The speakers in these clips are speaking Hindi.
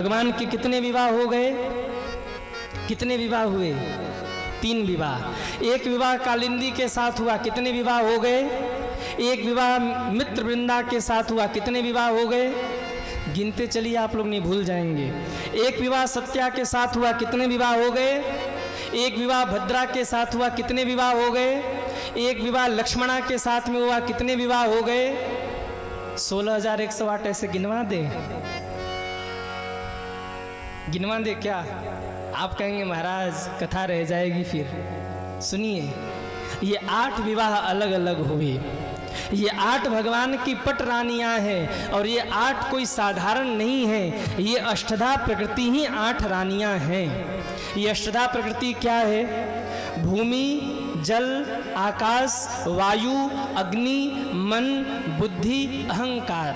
भगवान के कितने विवाह हो गए? कितने विवाह हुए? 3 विवाह। एक विवाह कालिंदी के साथ हुआ, कितने विवाह हो गए? एक विवाह मित्र वृंदा के साथ हुआ, कितने विवाह हो गए? गिनते चलिए, आप लोग नहीं भूल जाएंगे। एक विवाह सत्या के साथ हुआ, कितने विवाह हो गए? एक विवाह भद्रा के साथ हुआ, कितने विवाह हो गए? एक विवाह लक्ष्मणा के साथ में हुआ, कितने विवाह हो गए? 16,108। ऐसे गिनवा दे, गिनवा दे क्या? आप कहेंगे महाराज कथा रह जाएगी फिर। सुनिए, ये 8 विवाह अलग अलग हुए। ये 8 भगवान की पट रानियां हैं और ये 8 कोई साधारण नहीं है। ये अष्टधा प्रकृति ही 8 रानियां हैं। ये अष्टधा प्रकृति क्या है? भूमि, जल, आकाश, वायु, अग्नि, मन, बुद्धि, अहंकार।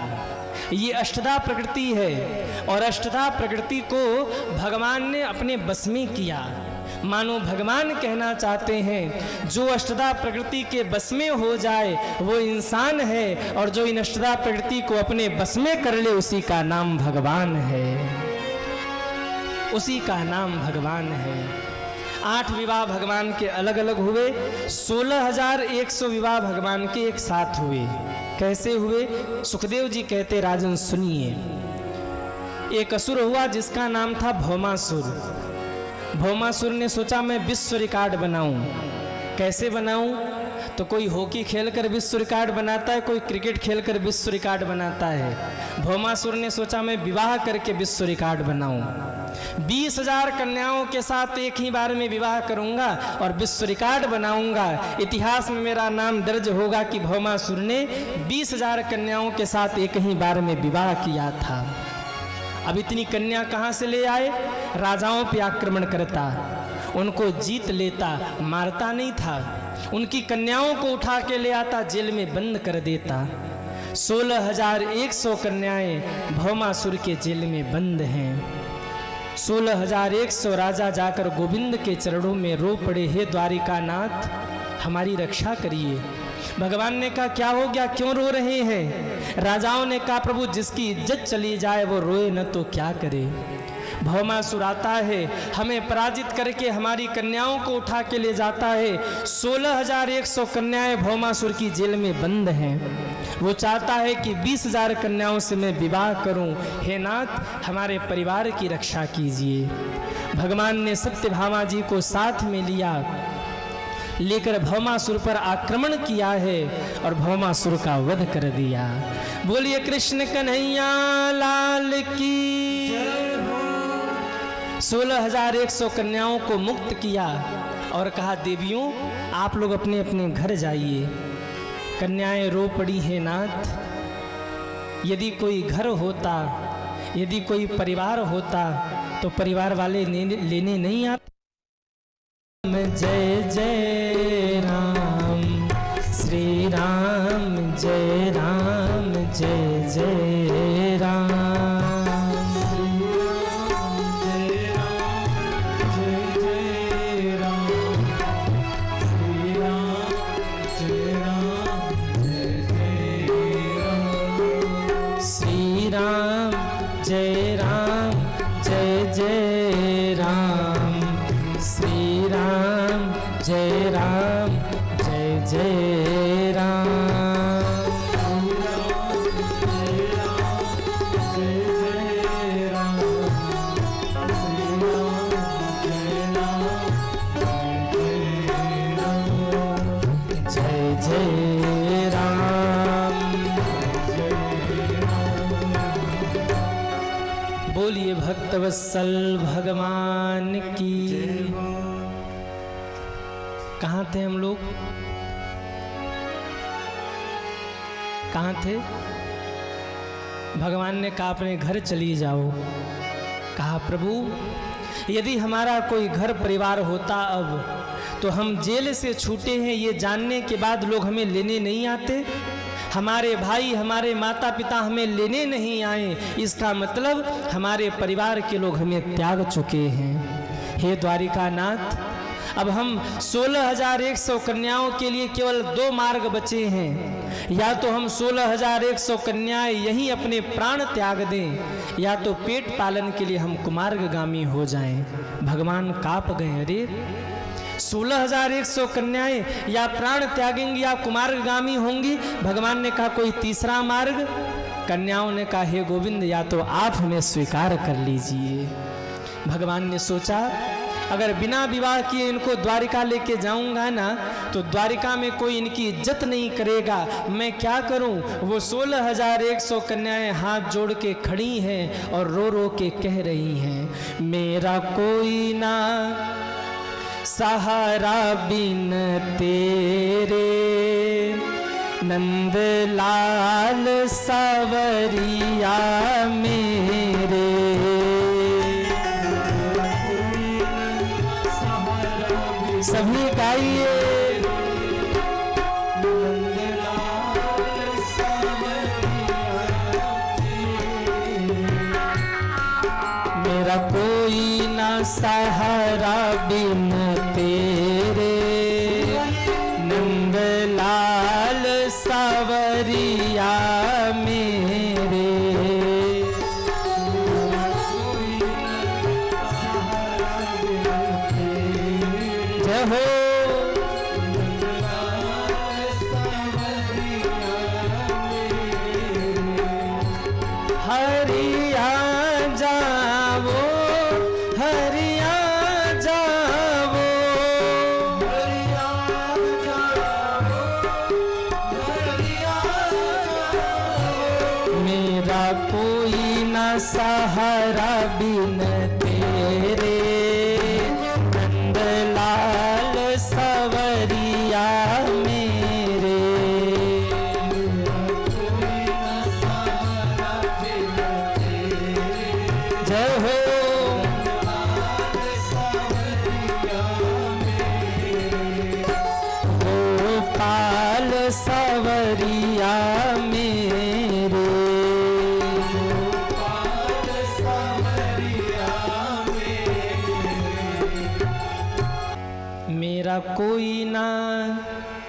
ये अष्टधा प्रकृति है और अष्टधा प्रकृति को भगवान ने अपने बस में किया। मानो भगवान कहना चाहते हैं जो अष्टधा प्रकृति के बस में हो जाए वो इंसान है, और जो इन अष्टधा प्रकृति को अपने बस में कर ले उसी का नाम भगवान है, उसी का नाम भगवान है। 8 विवाह भगवान के अलग अलग हुए, 16,100 विवाह भगवान के एक साथ हुए। कैसे हुए? सुखदेव जी कहते, राजन सुनिए। एक असुर हुआ जिसका नाम था भौमासुर। भौमासुर ने सोचा मैं विश्व रिकॉर्ड बनाऊं। कैसे बनाऊं? तो कोई हॉकी खेलकर विश्व रिकॉर्ड बनाता है, कोई क्रिकेट खेलकर विश्व रिकॉर्ड बनाता है। भौमासुर ने सोचा मैं विवाह करके विश्व रिकॉर्ड बनाऊं। 20,000 कन्याओं के साथ एक ही बार में विवाह करूंगा और विश्व रिकॉर्ड बनाऊंगा। इतिहास में मेरा नाम दर्ज होगा कि भौमासुर ने 20,000 कन्याओं के साथ एक ही बार में विवाह किया था। अब इतनी कन्या कहाँ से ले आए? राजाओं पे आक्रमण करता, उनको जीत लेता, मारता नहीं था। उनकी कन्याओं को उठा के ले आता, जेल में बंद कर देता। 16,100 कन्याएं भौमासुर के जेल में बंद हैं। 16,100 राजा जाकर गोविंद के चरणों में रो पड़े, हे द्वारिकानाथ हमारी रक्षा करिए। भगवान ने कहा क्या हो गया, क्यों रो रहे हैं? राजाओं ने कहा प्रभु जिसकी इज्जत चली जाए वो रोए न तो क्या करे। भौमासुर आता है, हमें पराजित करके हमारी कन्याओं को उठा के ले जाता है। 16,100 कन्याएं भौमासुर की जेल में बंद हैं। वो चाहता है कि 20,000 कन्याओं से मैं विवाह करूं। हे नाथ हमारे परिवार की रक्षा कीजिए। भगवान ने सत्यभामा जी को साथ में लिया, लेकर भौमासुर पर आक्रमण किया है और भौमासुर का वध कर दिया। बोलिए कृष्ण कन्हैया लाल की। 16,100 कन्याओं को मुक्त किया और कहा देवियों आप लोग अपने अपने घर जाइए। कन्याएं रो पड़ी हैं, नाथ यदि कोई घर होता, यदि कोई परिवार होता तो परिवार वाले लेने नहीं आते। जय जय राम श्री राम, जय राम जय जय राम। श्री राम जय राम जय जय राम, श्री राम जय राम जय जय राम। जय जय राम। बोलिए भक्तवत्सल भगवान की। कहाँ थे हम लोग? कहाँ थे? भगवान ने कहा अपने घर चली जाओ। कहा प्रभु यदि हमारा कोई घर परिवार होता अब तो हम जेल से छूटे हैं ये जानने के बाद लोग हमें लेने नहीं आते। हमारे भाई हमारे माता पिता हमें लेने नहीं आए, इसका मतलब हमारे परिवार के लोग हमें त्याग चुके हैं। हे द्वारिकानाथ अब हम 16,100 कन्याओं के लिए केवल 2 मार्ग बचे हैं। या तो हम 16,100 कन्याएं यहीं अपने प्राण त्याग दें, या तो पेट पालन के लिए हम कुमार्गामी हो जाएं। भगवान कांप गए, अरे 16,100 कन्याएं, या प्राण त्यागेंगी या कुमार्गामी होंगी। भगवान ने कहा कोई तीसरा मार्ग? कन्याओं ने कहा हे गोविंद, या तो आप हमें स्वीकार कर लीजिए। भगवान ने सोचा अगर बिना विवाह किए इनको द्वारिका लेके जाऊंगा ना तो द्वारिका में कोई इनकी इज्जत नहीं करेगा, मैं क्या करूं। वो 16,100 कन्याएं हाथ जोड़ के खड़ी हैं और रो रो के कह रही हैं, मेरा कोई ना सहारा बिन तेरे, नंदलाल सावरिया मेरे। सभी गाइए, मेरा कोई ना सहारा बिन तेरे, नंदलाल सावरिया मेरे। जय हो हरिया जावो, हरिया जावो, हरिया जावो, हरिया जावो। मेरा कोई ना सहारा बिन तेरे, नंदलाल सावरिया मेरे। जय हो गोपाल सावरिया मेरे। मेरा कोई ना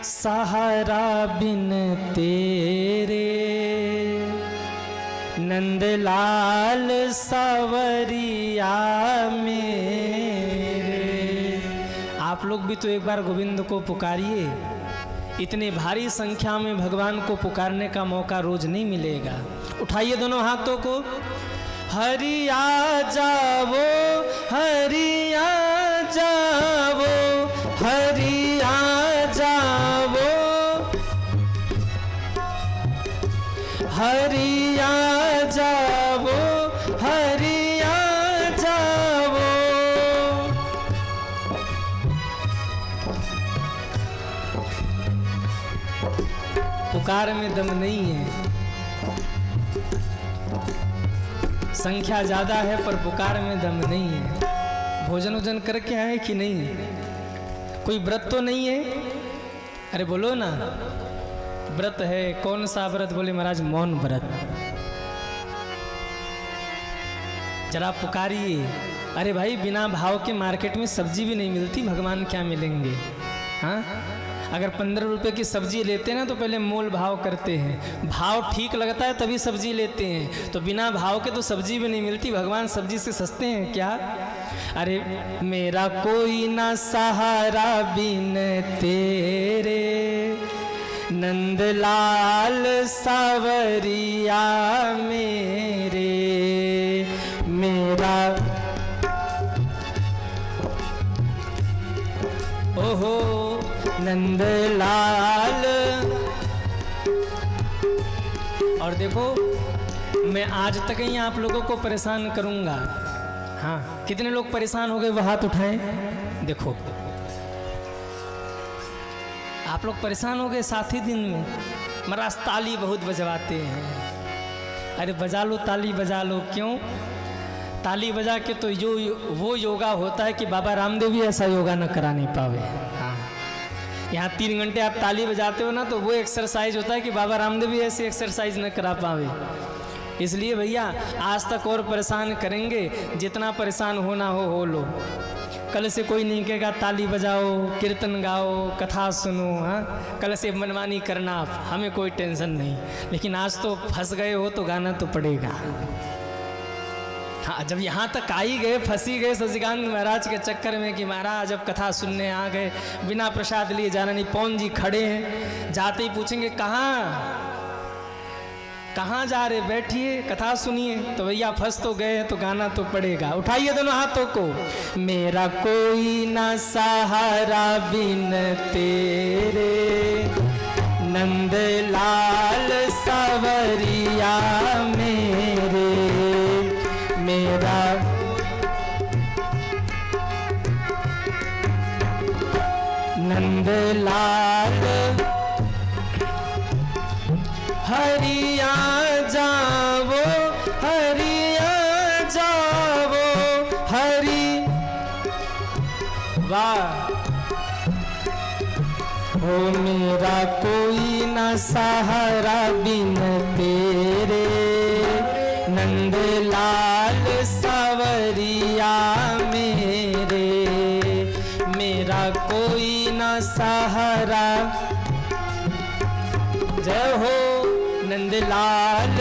सहारा बिन तेरे, नंदलाल सावरिया मेरे। आप लोग भी तो एक बार गोविंद को पुकारिए। इतने भारी संख्या में भगवान को पुकारने का मौका रोज नहीं मिलेगा। उठाइए दोनों हाथों को, हरिया जावो, हरिया जावो, हरिया जावो, हरिया जावो, हरिया जावो। पुकार में दम नहीं है, संख्या ज्यादा है पर पुकार में दम नहीं है। भोजन वोजन करके आए कि नहीं? कोई व्रत तो नहीं है? अरे बोलो ना, व्रत है। कौन सा व्रत? बोले महाराज मौन व्रत। जरा पुकारिए। अरे भाई बिना भाव के मार्केट में सब्जी भी नहीं मिलती, भगवान क्या मिलेंगे? हाँ, अगर 15 रुपए की सब्जी लेते हैं ना तो पहले मोल भाव करते हैं, भाव ठीक लगता है तभी सब्जी लेते हैं। तो बिना भाव के तो सब्जी भी नहीं मिलती, भगवान सब्जी से सस्ते हैं क्या? अरे मेरा कोई ना सहारा बिन तेरे, नंदलाल सावरिया मेरे। मेरा ओहो नंदलाल। और देखो मैं आज तक ही आप लोगों को परेशान करूंगा। हाँ, कितने लोग परेशान हो गए वो हाथ उठाएं। देखो आप लोग परेशान हो गए साथ ही दिन में। महाराज ताली बहुत बजवाते हैं। अरे बजा लो ताली, बजा लो। क्यों? ताली बजा के तो जो वो योगा होता है कि बाबा रामदेव भी ऐसा योगा न करा नहीं पावे। हाँ, यहाँ 3 घंटे आप ताली बजाते हो ना तो वो एक्सरसाइज होता है कि बाबा रामदेव भी ऐसी एक्सरसाइज न करा पावे। इसलिए भैया आज तक और परेशान करेंगे, जितना परेशान होना हो लो। कल से कोई नहीं कहेगा ताली बजाओ, कीर्तन गाओ, कथा सुनो। हाँ, कल से मनमानी करना आप, हमें कोई टेंशन नहीं। लेकिन आज तो फंस गए हो तो गाना तो पड़ेगा। हाँ, जब यहाँ तक आ ही गए, फंसी गए शशिकांत महाराज के चक्कर में कि महाराज जब कथा सुनने आ गए, बिना प्रसाद लिए जाना नहीं। पवन जी खड़े हैं, जाते ही पूछेंगे कहाँ जा रहे, बैठिए कथा सुनिए। तो भैया फंस तो गए हैं तो गाना तो पड़ेगा। उठाइए दोनों हाथों को। मेरा कोई ना सहारा बिन तेरे, नंदलाल सवरिया मेरे, मेरा नंदलाल हरिया जावो, हरिया जावो, हरि वाह। हो मेरा कोई ना सहारा बिन तेरे, नंदलाल सवरिया मेरे, मेरा कोई ना सहारा। जय हो नंदलाल।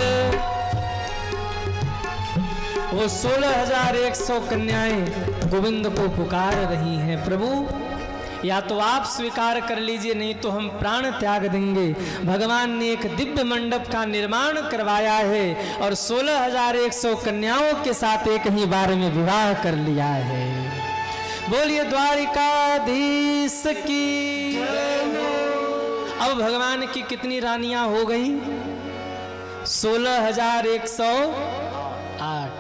वो 16,100 कन्याएं गोविंद को पुकार रही हैं, प्रभु या तो आप स्वीकार कर लीजिए, नहीं तो हम प्राण त्याग देंगे। भगवान ने एक दिव्य मंडप का निर्माण करवाया है और 16,100 कन्याओं के साथ एक ही बार में विवाह कर लिया है। बोलिए द्वारिकाधीश की। अब भगवान की कितनी रानियां हो गई? 16,108।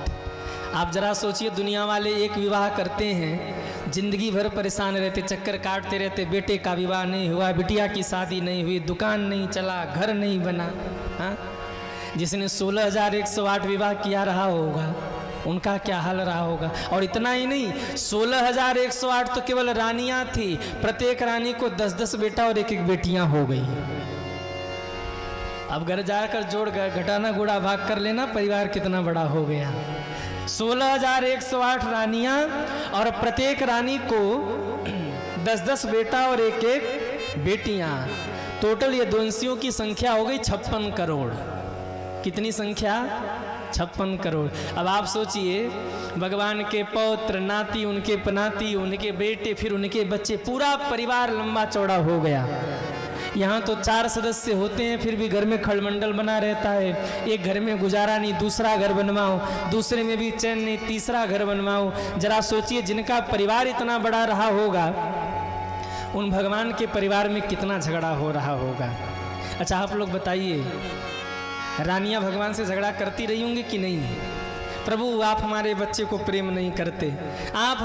आप जरा सोचिए, दुनिया वाले एक विवाह करते हैं, जिंदगी भर परेशान रहते, चक्कर काटते रहते, बेटे का विवाह नहीं हुआ, बिटिया की शादी नहीं हुई, दुकान नहीं चला, घर नहीं बना। हाँ, जिसने 16,108 विवाह किया रहा होगा उनका क्या हाल रहा होगा। और इतना ही नहीं, 16,108 तो केवल रानियां थी, प्रत्येक रानी को 10-10 बेटा और 1-1 बेटियां हो गई। अब घर जाकर जोड़ घटाना गुड़ा भाग कर लेना, परिवार कितना बड़ा हो गया। 16,108 रानियां और प्रत्येक रानी को 10-10 बेटा और 1-1 बेटियां। टोटल ये द्वंसियों की संख्या हो गई 56 करोड़। कितनी संख्या? 56 करोड़। अब आप सोचिए, भगवान के पौत्र, नाती, उनके पनाती, उनके बेटे, फिर उनके बच्चे, पूरा परिवार लंबा चौड़ा हो गया। यहाँ तो 4 सदस्य होते हैं, फिर भी घर में खलमंडल बना रहता है। एक घर में गुजारा नहीं, दूसरा घर बनवाओ, दूसरे में भी चैन नहीं, तीसरा घर बनवाओ। जरा सोचिए, जिनका परिवार इतना बड़ा रहा होगा, उन भगवान के परिवार में कितना झगड़ा हो रहा होगा। अच्छा आप लोग बताइए, रानियां भगवान से झगड़ा करती रही होंगी कि नहीं? प्रभु आप हमारे बच्चे को प्रेम नहीं करते, आप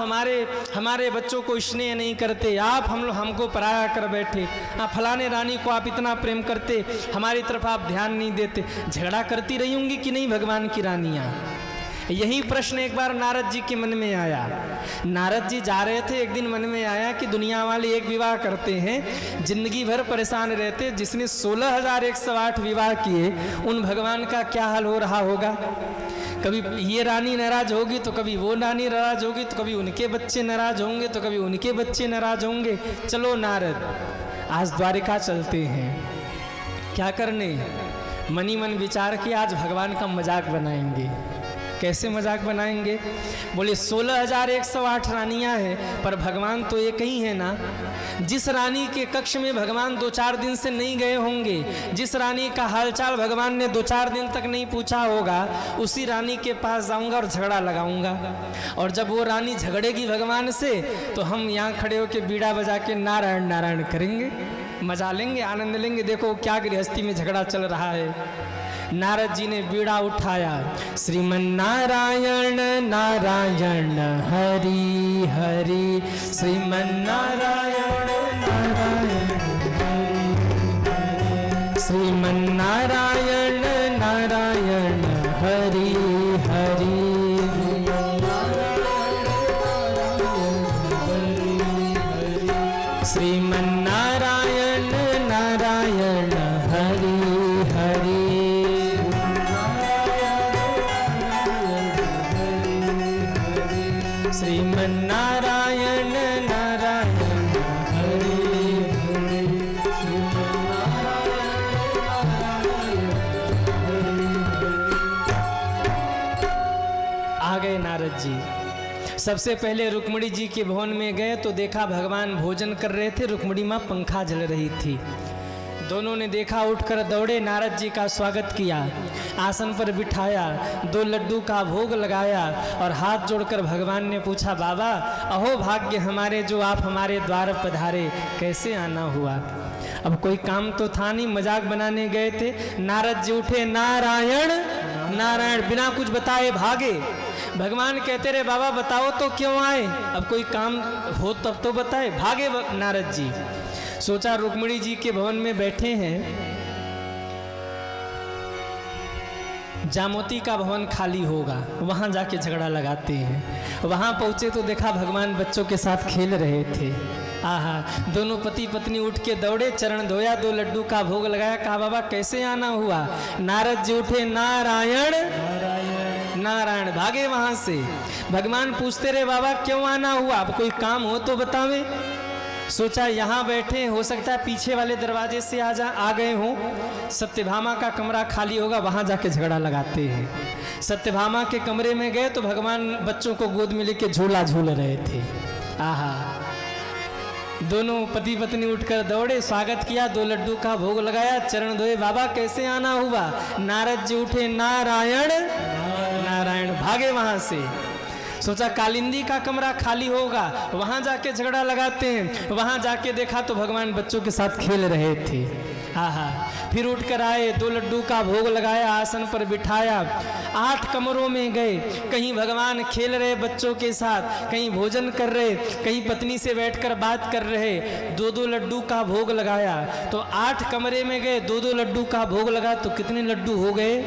हमारे बच्चों को स्नेह नहीं करते, आप हमको पराया कर बैठे, आप फलाने रानी को आप इतना प्रेम करते, हमारी तरफ आप ध्यान नहीं देते। झगड़ा करती रही होंगी कि नहीं भगवान की रानियां? यही प्रश्न एक बार नारद जी के मन में आया। नारद जी जा रहे थे, एक दिन मन में आया कि दुनिया वाले एक विवाह करते हैं, जिंदगी भर परेशान रहते, जिसने 16,108 विवाह किए, उन भगवान का क्या हाल हो रहा होगा। कभी ये रानी नाराज होगी तो कभी वो रानी नाराज होगी, तो कभी उनके बच्चे नाराज होंगे तो कभी उनके बच्चे नाराज होंगे। चलो नारद, आज द्वारिका चलते हैं। क्या करने? मनी मन विचार किया, आज भगवान का मजाक बनाएंगे। कैसे मजाक बनाएंगे? बोले 16,108 रानियां हैं, पर भगवान तो एक ही है ना। जिस रानी के कक्ष में भगवान 2-4 दिन से नहीं गए होंगे, जिस रानी का हालचाल भगवान ने 2-4 दिन तक नहीं पूछा होगा, उसी रानी के पास जाऊंगा और झगड़ा लगाऊंगा। और जब वो रानी झगड़ेगी भगवान से, तो हम यहाँ खड़े होकर बीड़ा बजा के नारायण नारायण करेंगे, मजा लेंगे, आनंद लेंगे। देखो क्या गृहस्थी में झगड़ा चल रहा है। नारद जी ने बीड़ा उठाया, श्रीमन नारायण नारायण हरि हरि, श्रीमन नारायण नारायण हरि हरि, श्रीमन नारायण नारायण हरि हरि, श्रीमन नारायण नारायण हरि हरि, श्रीमन्नारायण नारायण हरे हरे, श्रीमन्नारायण नारायण हरे हरे। आ गए नारद जी। सबसे पहले रुक्मिणी जी के भवन में गए तो देखा भगवान भोजन कर रहे थे, रुक्मिणी माँ पंखा जल रही थी। दोनों ने देखा, उठकर दौड़े, नारद जी का स्वागत किया, आसन पर बिठाया, 2 लड्डू का भोग लगाया और हाथ जोड़कर भगवान ने पूछा, बाबा अहो भाग्य हमारे जो आप हमारे द्वार पधारे, कैसे आना हुआ? अब कोई काम तो था नहीं, मजाक बनाने गए थे। नारद जी उठे, नारायण नारायण, बिना कुछ बताए भागे। भगवान कहते रहे, बाबा बताओ तो क्यों आए, अब कोई काम हो तब तो बताए। भागे नारद जी। सोचा रुक्मिणी जी के भवन में बैठे हैं, जामोती का भवन खाली होगा, वहां जाके झगड़ा लगाते हैं। वहां पहुंचे तो देखा भगवान बच्चों के साथ खेल रहे थे। आहा, दोनों पति पत्नी उठ के दौड़े, चरण धोया, 2 लड्डू का भोग लगाया, कहा बाबा कैसे आना हुआ? नारद जी उठे, नारायण नारायण, भागे वहां से। भगवान पूछते रहे, बाबा क्यों आना हुआ, अब कोई काम हो तो बतावे। सोचा यहाँ बैठे, हो सकता है पीछे वाले दरवाजे से आ गए हों, सत्यभामा का कमरा खाली होगा, वहां जाके झगड़ा लगाते हैं। सत्यभामा के कमरे में गए तो भगवान बच्चों को गोद में लेके झूला झूल रहे थे। आहा, दोनों पति पत्नी उठकर दौड़े, स्वागत किया, 2 लड्डू का भोग लगाया, चरण धोए, बाबा कैसे आना हुआ? नारद जी उठे, नारायण नारायण, भागे वहां से। सोचा कालिंदी का कमरा खाली होगा, वहां जाके झगड़ा लगाते हैं। वहां जाके देखा तो भगवान बच्चों के साथ खेल रहे थे। आहा, फिर उठकर आए, 2 लड्डू का भोग लगाया, आसन पर बिठाया, 8 कमरों में गए। कहीं भगवान खेल रहे बच्चों के साथ, कहीं भोजन कर रहे, कहीं पत्नी से बैठकर बात कर रहे। 2-2 लड्डू का भोग लगाया तो 8 कमरे में गए, 2-2 लड्डू का भोग लगा तो कितने लड्डू हो गए?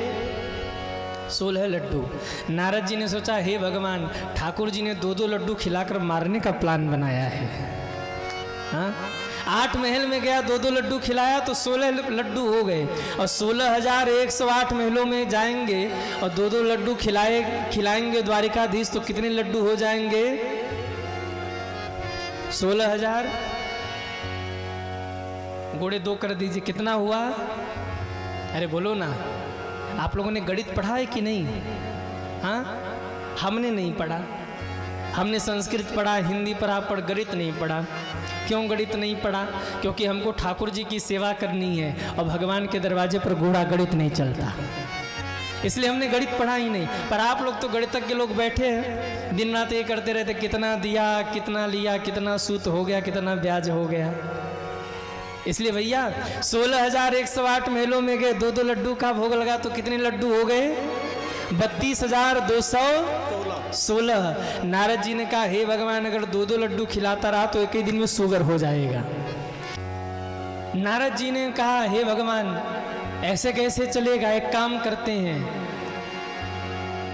16 लड्डू। नारद जी ने सोचा, हे भगवान, ठाकुर जी ने 2-2 लड्डू खिलाकर मारने का प्लान बनाया है। हाँ, 8 महल में गया, 2-2 लड्डू खिलाया तो 16 लड्डू हो गए। और 16,108 महलों में जाएंगे और 2-2 लड्डू खिलाएंगे द्वारिकाधीश तो कितने लड्डू हो जाएंगे? 16,000 गुणे 2 कर दीजिए, कितना हुआ? अरे बोलो ना, आप लोगों ने गणित पढ़ा है कि नहीं? हाँ, हमने नहीं पढ़ा। हमने संस्कृत पढ़ा, हिंदी पढ़ा, पर गणित नहीं पढ़ा। क्यों गणित नहीं पढ़ा? क्योंकि हमको ठाकुर जी की सेवा करनी है और भगवान के दरवाजे पर घोड़ा गणित नहीं चलता, इसलिए हमने गणित पढ़ा ही नहीं। पर आप लोग तो गणितज्ञ लोग बैठे हैं, दिन रात ये करते रहते, कितना दिया, कितना लिया, कितना सूत हो गया, कितना ब्याज हो गया। इसलिए भैया 16,108 महलों में गए, 2-2 लड्डू का भोग लगा तो कितने लड्डू हो गए? 32,216। नारद जी ने कहा, हे भगवान, अगर 2-2 लड्डू खिलाता रहा तो एक ही दिन में शुगर हो जाएगा। नारद जी ने कहा, हे भगवान, ऐसे कैसे चलेगा? एक काम करते हैं,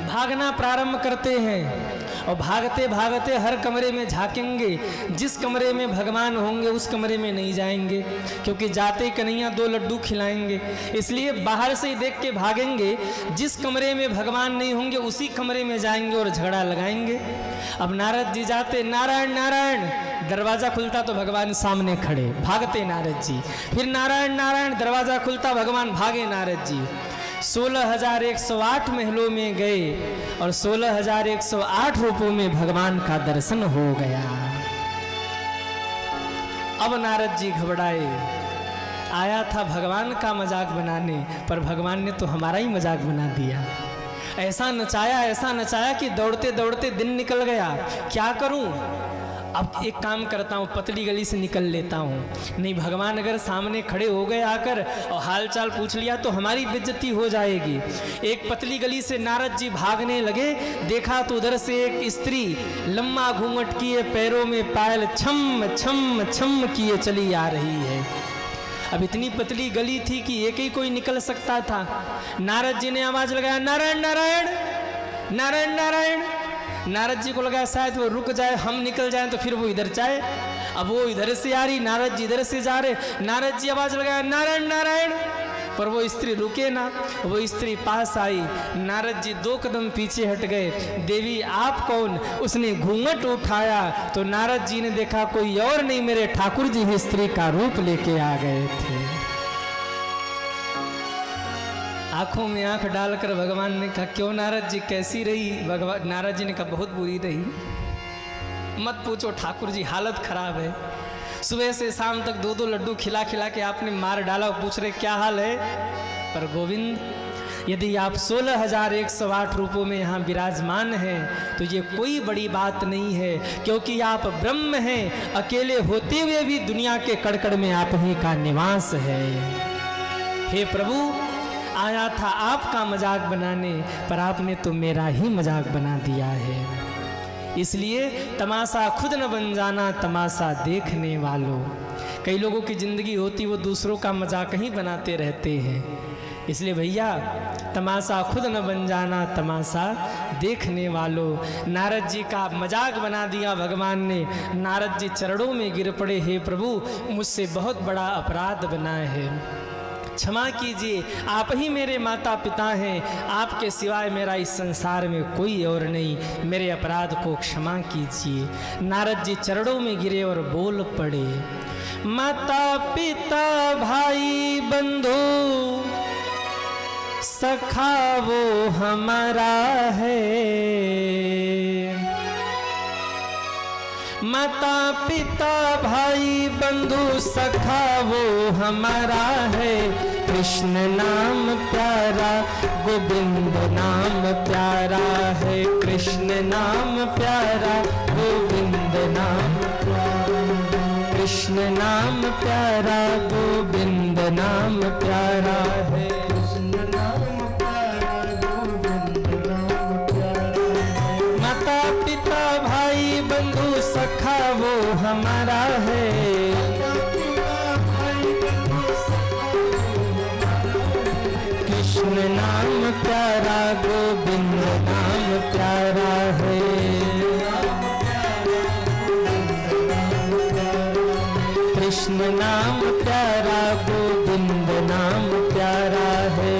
भागना प्रारंभ करते हैं और भागते भागते हर कमरे में झांकेंगे, जिस कमरे में भगवान होंगे उस कमरे में नहीं जाएंगे, क्योंकि जाते ही कन्हैया 2 लड्डू खिलाएंगे। इसलिए बाहर से ही देख के भागेंगे, जिस कमरे में भगवान नहीं होंगे उसी कमरे में जाएंगे और झगड़ा लगाएंगे। अब नारद जी जाते, नारायण नारायण, दरवाजा खुलता तो भगवान सामने खड़े, भागते नारद जी। फिर नारायण नारायण, दरवाजा खुलता, भगवान भागे नारद जी। 16,108 महलों में गए और 16,108 रूपों में भगवान का दर्शन हो गया। अब नारद जी घबराए, आया था भगवान का मजाक बनाने, पर भगवान ने तो हमारा ही मजाक बना दिया। ऐसा नचाया कि दौड़ते दौड़ते दिन निकल गया। क्या करूं? अब एक काम करता हूँ, पतली गली से निकल लेता हूँ। नहीं, भगवान अगर सामने खड़े हो गए आकर और हालचाल पूछ लिया तो हमारी बेइज्जती हो जाएगी। एक पतली गली से नारद जी भागने लगे, देखा तो उधर से एक स्त्री लम्बा घूंघट किए, पैरों में पायल छम छम छम किए चली आ रही है। अब इतनी पतली गली थी कि एक ही कोई निकल सकता था। नारद जी ने आवाज लगाया, नारायण नारायण नारायण नारायण। नारद जी को लगा शायद वो रुक जाए, हम निकल जाएं तो फिर वो इधर जाए। अब वो इधर से आ रही, नारद जी इधर से जा रहे। नारद जी आवाज लगाया, नारायण नारायण। पर वो स्त्री रुके ना, वो स्त्री पास आई। नारद जी 2 कदम पीछे हट गए। देवी आप कौन? उसने घूंघट उठाया तो नारद जी ने देखा कोई और नहीं, मेरे ठाकुर जी ही स्त्री का रूप लेके आ गए थे। आंखों में आंख डालकर भगवान ने कहा क्यों नारद जी कैसी रही? भगवान नारद जी ने कहा बहुत बुरी रही, मत पूछो ठाकुर जी, हालत खराब है। सुबह से शाम तक 2-2 लड्डू खिला खिला के आपने मार डाला। पूछ रहे क्या हाल है? पर गोविंद, यदि आप 16,108 रूपों में यहाँ विराजमान हैं तो ये कोई बड़ी बात नहीं है, क्योंकि आप ब्रह्म हैं। अकेले होते हुए भी दुनिया के कड़कड़ में आप ही का निवास है। हे प्रभु, आया था आपका मजाक बनाने, पर आपने तो मेरा ही मजाक बना दिया है। इसलिए तमाशा खुद न बन जाना, तमाशा देखने वालों। कई लोगों की जिंदगी होती वो दूसरों का मजाक ही बनाते रहते हैं। इसलिए भैया, तमाशा खुद न बन जाना, तमाशा देखने वालों। नारद जी का मजाक बना दिया भगवान ने। नारद जी चरणों में गिर पड़े, हे प्रभु मुझसे बहुत बड़ा अपराध बना है, क्षमा कीजिए। आप ही मेरे माता पिता हैं, आपके सिवाय मेरा इस संसार में कोई और नहीं, मेरे अपराध को क्षमा कीजिए। नारद जी चरणों में गिरे और बोल पड़े, माता पिता भाई बंधु सखा वो हमारा है। माता पिता भाई बंधु सखा वो हमारा है। कृष्ण नाम प्यारा, गोविंद नाम प्यारा है। कृष्ण नाम प्यारा, गोविंद नाम प्यारा। कृष्ण नाम प्यारा, गोविंद नाम प्यारा है। सखा वो हमारा है। कृष्ण नाम प्यारा, गोविंद नाम प्यारा है। कृष्ण नाम प्यारा, गोविंद नाम प्यारा है।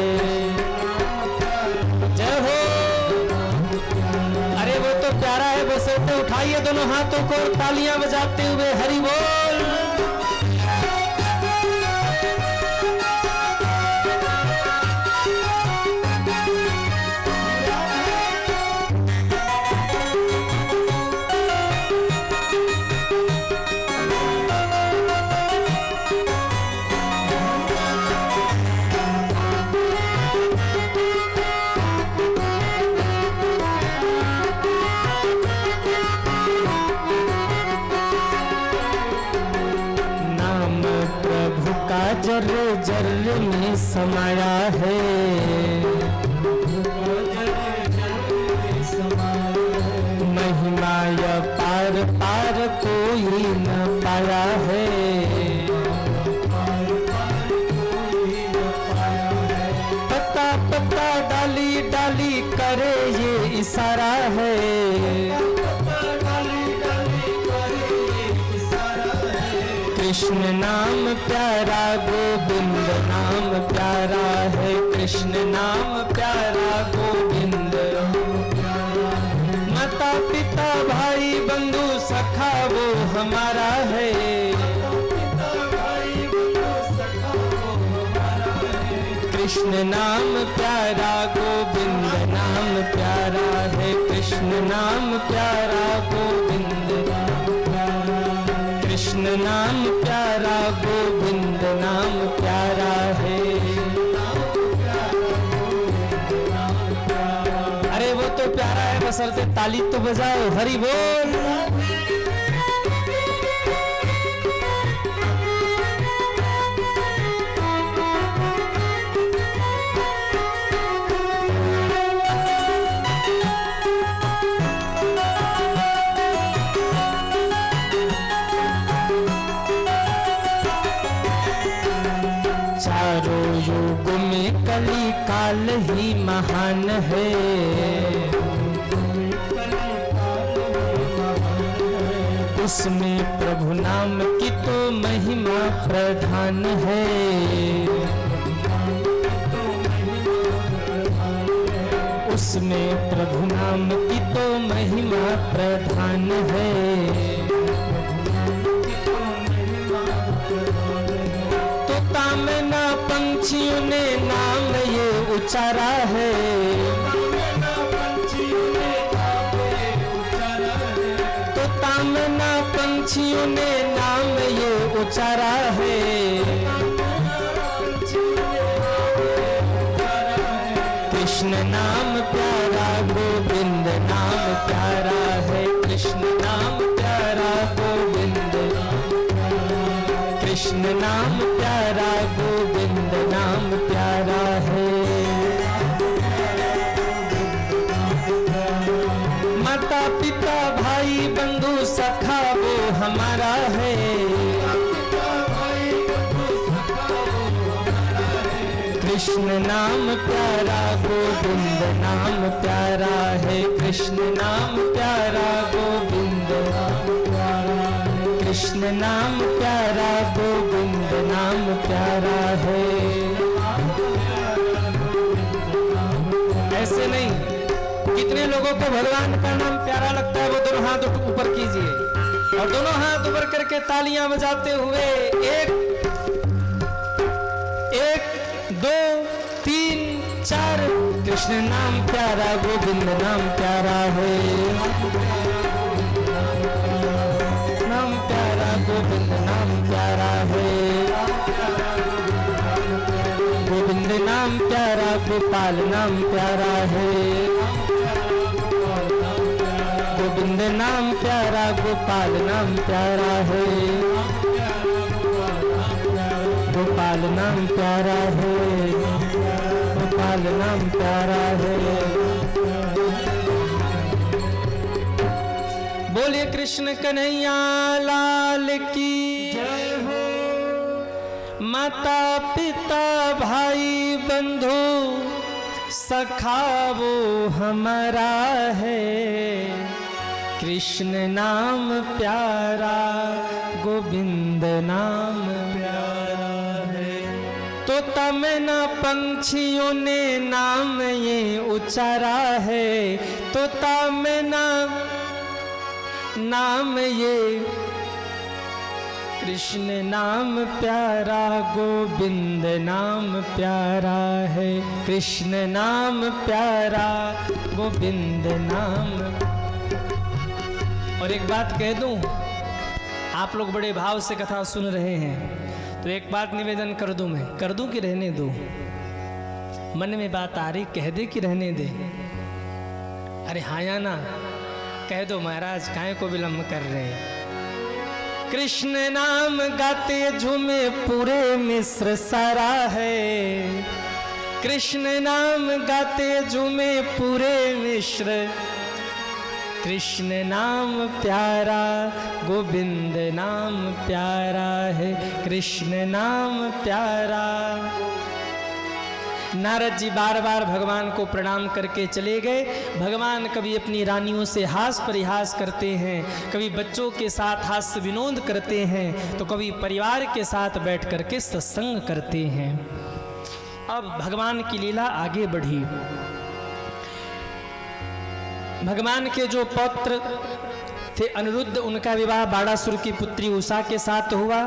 जय हो। अरे वो तो प्यारा है, बस उठाइए दोनों हाथों को और तालियां बजाते हुए हरि बोल। जर जर में समाया है। महिमा पार पार कोई न पाया है। पत्ता पत्ता डाली डाली करे ये इशारा है। कृष्ण नाम प्यारा, गोविंद नाम प्यारा है। कृष्ण नाम प्यारा, गोविंद। माता पिता भाई बंधु सखा वो हमारा है। कृष्ण नाम प्यारा, गोविंद नाम प्यारा है। कृष्ण नाम प्यारा, गोविंद नाम प्यारा। कृष्ण नाम प्यारा, गोविंद नाम प्यारा है। अरे वो तो प्यारा है, बशर्ते ताली तो बजाओ, हरि बोल। युग में कली काल ही महान है। उसमें प्रभु नाम की तो महिमा प्रधान है। उसमें प्रभु नाम की तो महिमा प्रधान है। तोता मैना पंछियों ने नाम ये उचारा है। तोता मैना पंछियों ने नाम ये उचारा है। कृष्ण नाम प्यारा गोविंद नाम प्यारा है। कृष्ण नाम प्यारा गोविंद, कृष्ण नाम प्यारा गोविंद नाम प्यारा है। माता पिता भाई बंधु सखा वो हमारा है। कृष्ण नाम प्यारा गोविंद नाम प्यारा है। कृष्ण नाम प्यारा गोविंद नाम प्यारा है। कृष्ण नाम प्यारा गोविंद नाम प्यारा है। ऐसे नहीं, कितने लोगों को भगवान का नाम प्यारा लगता है वो दोनों हाथ ऊपर कीजिए और दोनों हाथ ऊपर करके तालियां बजाते हुए एक दो तीन चार। कृष्ण नाम प्यारा गोविंद नाम प्यारा है। नाम प्यारा गोविंद नाम प्यारा है। गोविंद नाम प्यारा गोपाल नाम प्यारा है। गोविंद नाम प्यारा गोपाल नाम प्यारा है। गोपाल नाम प्यारा है। गोपाल नाम प्यारा है। बोलिए कृष्ण कन्हैया लाल की जय हो। माता पिता भाई बंधु सखा वो हमारा है। कृष्ण नाम प्यारा गोविंद नाम प्यारा है। तोता मैना पंछियों ने नाम ये उचारा है। तोता मैना नाम ये कृष्ण नाम प्यारा गोविंद नाम प्यारा है। कृष्ण नाम प्यारा गोविंद नाम। और एक बात कह दूं, आप लोग बड़े भाव से कथा सुन रहे हैं तो एक बात निवेदन कर दूं, मैं कर दूं कि रहने दूं? मन में बात आ रही, कह दे कि रहने दे? अरे हाँ या ना कह दो महाराज, काहे को विलंब कर रहे हैं? कृष्ण नाम गाते झूमे पूरे मिस्र सारा है। कृष्ण नाम गाते झूमे पूरे मिस्र। कृष्ण नाम प्यारा गोविंद नाम प्यारा है। कृष्ण नाम प्यारा। नारद जी बार बार भगवान को प्रणाम करके चले गए। भगवान कभी अपनी रानियों से हास परिहास करते हैं, कभी बच्चों के साथ हास्य विनोद करते हैं, तो कभी परिवार के साथ बैठ करके सत्संग करते हैं। अब भगवान की लीला आगे बढ़ी। भगवान के जो पौत्र थे अनिरुद्ध, उनका विवाह बाड़ासुर की पुत्री उषा के साथ हुआ।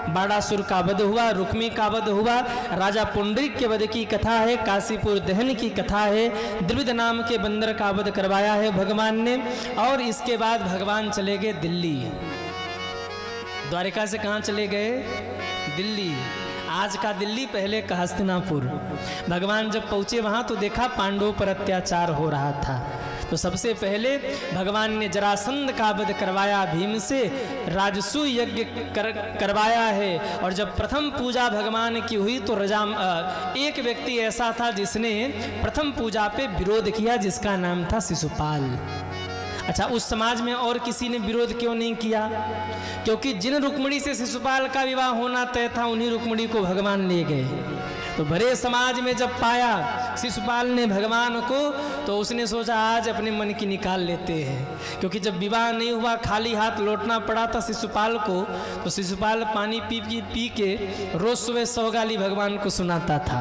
बाड़ासुर का वध हुआ, रुक्मी का वध हुआ, राजा पुंडरीक के वध की कथा है, काशीपुर दहन की कथा है, द्विविध नाम के बंदर का वध करवाया है भगवान ने। और इसके बाद भगवान चले गए दिल्ली। द्वारिका से कहाँ चले गए? दिल्ली। आज का दिल्ली, पहले का हस्तिनापुर। भगवान जब पहुंचे वहां तो देखा पांडवों पर अत्याचार हो रहा था, तो सबसे पहले भगवान ने जरासंध का वध करवाया, भीम से राजसूय यज्ञ करवाया है। और जब प्रथम पूजा भगवान की हुई तो एक व्यक्ति ऐसा था जिसने प्रथम पूजा पे विरोध किया, जिसका नाम था शिशुपाल। अच्छा, उस समाज में और किसी ने विरोध क्यों नहीं किया? क्योंकि जिन रुक्मिणी से शिशुपाल का विवाह होना तय था उन्हीं रुक्मिणी को भगवान ले गए। तो भरे समाज में जब पाया शिशुपाल ने भगवान को, तो उसने सोचा आज अपने मन की निकाल लेते हैं। क्योंकि जब विवाह नहीं हुआ, खाली हाथ लौटना पड़ा था शिशुपाल को, तो शिशुपाल पानी पी के रोज सुबह 100 गाली भगवान को सुनाता था।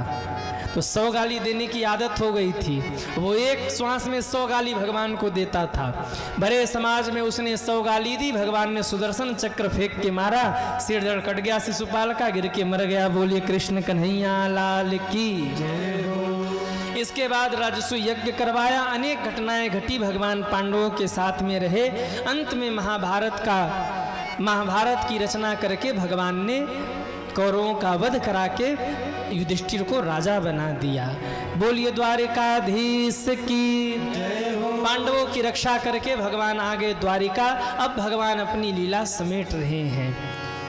तो 100 गाली देने की आदत हो गई थी। वो एक श्वास में 100 गाली भगवान को देता था। बड़े समाज में उसने 100 गाली दी, भगवान ने सुदर्शन चक्र फेंक के मारा, सिर धड़ कट गया, शिशुपाल का गिर के मर गया। बोलिए कृष्ण कन्हैया लाल की जय हो। इसके बाद राजसु यज्ञ करवाया, अनेक घटनाएं घटी, भगवान पांडवों के साथ में रहे। अंत में महाभारत की रचना करके भगवान ने कौरवों का वध करा के युधिष्ठिर को राजा बना दिया। बोलिए द्वारिकाधीश की जय हो। पांडवों की रक्षा करके भगवान आगे द्वारिका, अब भगवान अपनी लीला समेट रहे हैं।